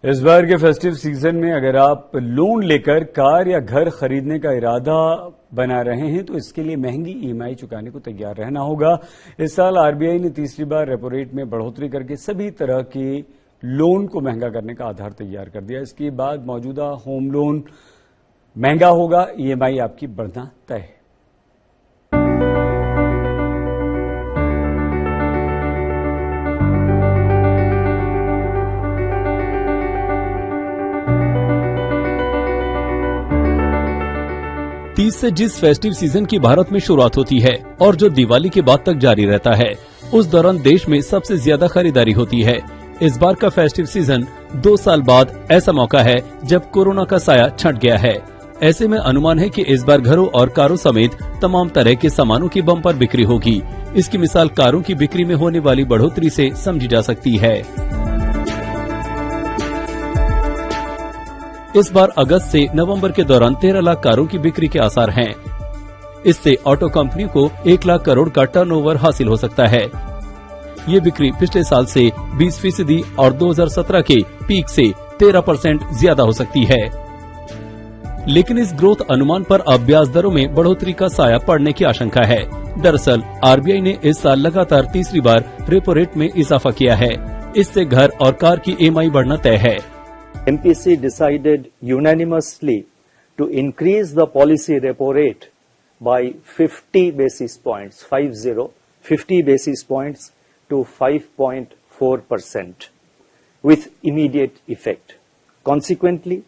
इस बार के festive season में अगर आप लोन लेकर कार या घर खरीदने का इरादा बना रहे हैं तो इसके लिए महंगी ईएमआई चुकाने को तैयार रहना होगा। इस साल आरबीआई ने तीसरी बार रेपो रेट में बढ़ोतरी करके सभी तरह के लोन को महंगा करने का आधार तैयार कर दिया। इसके बाद मौजूदा होम लोन महंगा होगा, ईएमआई आपकी बढ़ना तय है। से जिस फेस्टिव सीजन की भारत में शुरुआत होती है और जो दिवाली के बाद तक जारी रहता है, उस दौरान देश में सबसे ज्यादा खरीदारी होती है। इस बार का फेस्टिव सीजन 2 साल बाद ऐसा मौका है जब कोरोना का साया छंट गया है। ऐसे में अनुमान है कि इस बार घरों और कारों समेत तमाम तरह के सामानों की बम्पर बिक्री होगी। इसकी मिसाल कारों की बिक्री में होने वाली बढ़ोतरी से समझी जा सकती है। इस बार अगस्त से नवंबर के दौरान 13 लाख कारों की बिक्री के आसार हैं। इससे ऑटो कंपनी को 1 लाख करोड़ का टर्नओवर हासिल हो सकता है। ये बिक्री पिछले साल से 20% और 2017 के पीक से 13% ज्यादा हो सकती है। लेकिन इस ग्रोथ अनुमान पर अब ब्याज दरों में बढ़ोतरी का साया पड़ने की आशंका है। दरअसल आरबीआई ने इस साल लगातार तीसरी बार रेपो रेट में इजाफा किया है। इससे घर और कार की ईएमआई बढ़ना तय है। MPC decided unanimously to increase the policy repo rate by 50 basis points, 50 basis points to 5.4% with immediate effect. Consequently,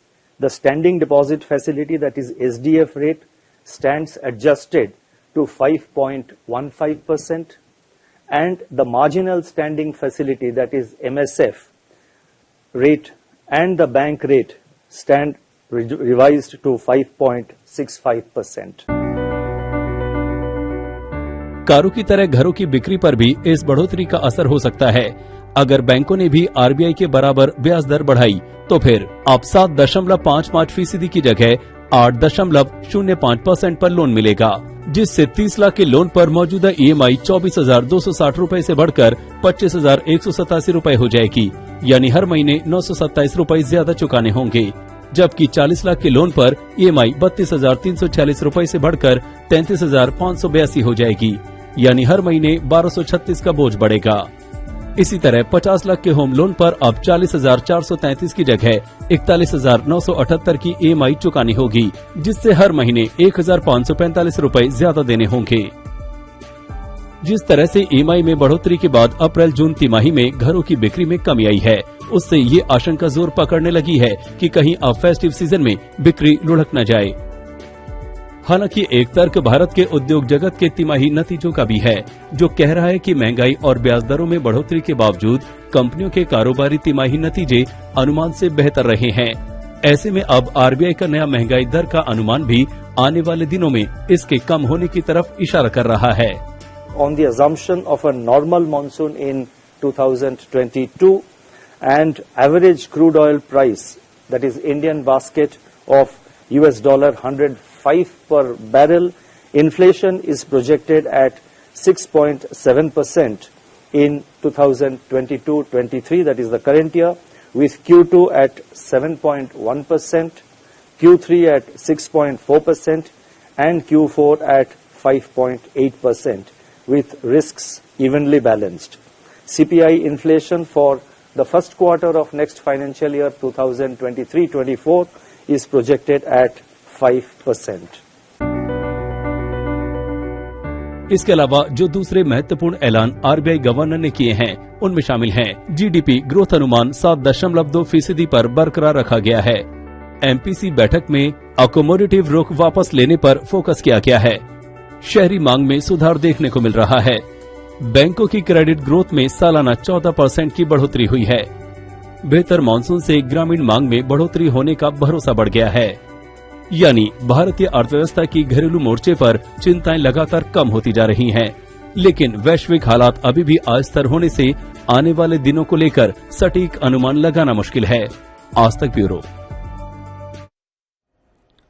the standing deposit facility, that is SDF rate, stands adjusted to 5.15%, and the marginal standing facility, that is MSF rate, and the bank rate stand revised to 5.65%. कारों की तरह घरों की बिक्री पर भी इस बढ़ोतरी का असर हो सकता है। अगर बैंकों ने भी आरबीआई के बराबर ब्याज दर बढ़ाई तो फिर अब 7.55% की जगह 8.05% पर लोन मिलेगा, जिससे 30 लाख के लोन पर मौजूदा ईएमआई 24,260 रूपए से बढ़कर 25,187 रूपए हो जाएगी। यानी हर महीने 927 रूपए ज्यादा चुकाने होंगे। जबकि 40 लाख के लोन पर ईएमआई 32,346 रूपए से बढ़कर 33,582 हो जाएगी। यानी हर महीने 1,236 का बोझ बढ़ेगा। इसी तरह 50 लाख के होम लोन पर अब 40,433 की जगह 41,978 की ईएमआई चुकानी होगी, जिससे हर महीने 1,545 रूपए ज्यादा देने होंगे। जिस तरह से ईएमआई में बढ़ोतरी के बाद अप्रैल-जून तिमाही में घरों की बिक्री में कमी आई है, उससे ये आशंका जोर पकड़ने लगी है कि कहीं अब फेस्टिव सीजन में बिक्री लुढ़क न जाए। हालांकि एक तर्क भारत के उद्योग जगत के तिमाही नतीजों का भी है, जो कह रहा है कि महंगाई और ब्याज दरों में बढ़ोतरी के बावजूद कंपनियों के कारोबारी तिमाही नतीजे अनुमान से बेहतर रहे हैं। ऐसे में अब आरबीआई का नया महंगाई दर का अनुमान भी आने वाले दिनों में इसके कम होने की तरफ इशारा कर रहा है। On the assumption of a normal monsoon in 2022 and average crude oil price, that is Indian basket of $105 per barrel, inflation is projected at 6.7% in 2022-23, that is the current year, with Q2 at 7.1%, Q3 at 6.4% and Q4 at 5.8%. with risks evenly balanced. CPI inflation for the first quarter of next financial year 2023-24 is projected at 5%. इसके अलावा जो दूसरे महत्वपूर्ण ऐलान RBI governor ने किए हैं, उनमें शामिल हैं जीडीपी ग्रोथ अनुमान 7.2% पर बरकरार रखा गया है। एमपीसी बैठक में अकोमोडेटिव रोक वापस लेने पर फोकस किया गया है। शहरी मांग में सुधार देखने को मिल रहा है। बैंकों की क्रेडिट ग्रोथ में सालाना 14% की बढ़ोतरी हुई है। बेहतर मानसून से ग्रामीण मांग में बढ़ोतरी होने का भरोसा बढ़ गया है। यानी भारतीय अर्थव्यवस्था की घरेलू मोर्चे पर चिंताएं लगातार कम होती जा रही हैं। लेकिन वैश्विक हालात अभी भी अस्थिर होने से आने वाले दिनों को लेकर सटीक अनुमान लगाना मुश्किल है। आज तक ब्यूरो।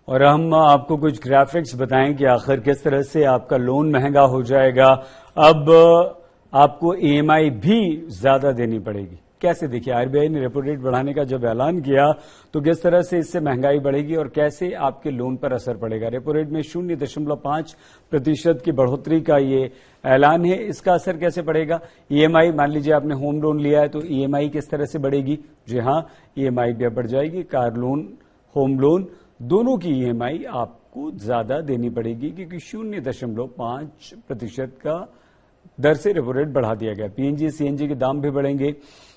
और हम आपको कुछ ग्राफिक्स बताएं कि आखिर किस तरह से आपका लोन महंगा हो जाएगा। अब आपको ईएमआई भी ज्यादा देनी पड़ेगी। कैसे देखिए, आरबीआई ने रेपो रेट बढ़ाने का जब ऐलान किया तो किस तरह से इससे महंगाई बढ़ेगी और कैसे आपके लोन पर असर पड़ेगा। रेपो रेट में 0.5% की बढ़ोतरी का ये ऐलान है। इसका असर कैसे पड़ेगा? ईएमआई, मान लीजिए आपने होम लोन लिया है तो ईएमआई किस तरह से बढ़ेगी? जी हां, ईएमआई भी बढ़ जाएगी। कार लोन, होम लोन, दोनों की ईएमआई आपको ज्यादा देनी पड़ेगी क्योंकि 0.5% का दर से रेपो रेट बढ़ा दिया गया। पीएनजी, सीएनजी के दाम भी बढ़ेंगे।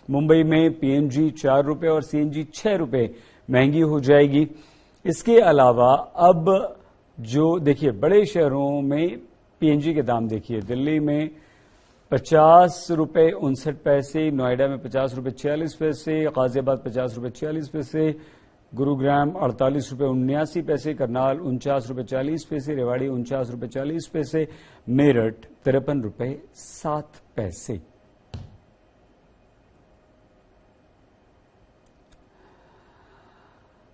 मुंबई में पीएनजी 4 रुपए और सीएनजी 6 रुपए महंगी हो जाएगी। इसके अलावा अब जो देखिए बड़े शहरों में पीएनजी के दाम देखिए, दिल्ली में 50 रुपए 59 पैसे, नोएडा में 50 रुपए 46 पैसे, गाजियाबाद 50 रुपए 46 पैसे, गुरुग्राम 48 रुपए 79 पैसे, करनाल 49 रुपए 40 पैसे, रेवाड़ी 49 रुपए 40 पैसे, मेरठ 53 रुपए 7 पैसे।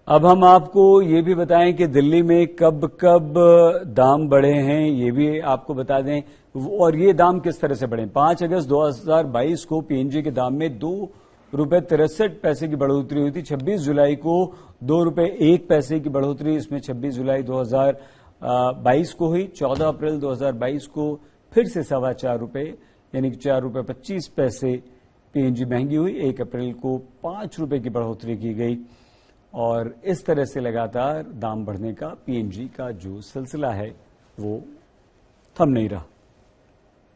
अब हम आपको ये भी बताएं कि दिल्ली में कब कब दाम बढ़े हैं, ये भी आपको बता दें। और ये दाम किस तरह से बढ़े? 5 अगस्त 2022 को पीएनजी के दाम में 2 रुपए 63 पैसे की बढ़ोतरी हुई थी। 26 जुलाई को 2 रुपए 1 पैसे की बढ़ोतरी, इसमें 26 जुलाई 2022 को हुई। 14 अप्रैल 2022 को फिर से 4.25 रुपए यानी कि 4 रुपए 25 पैसे पीएनजी महंगी हुई। 1 अप्रैल को 5 रुपए की बढ़ोतरी की गई और इस तरह से लगातार दाम बढ़ने का पीएनजी का जो सिलसिला है वो थम नहीं रहा।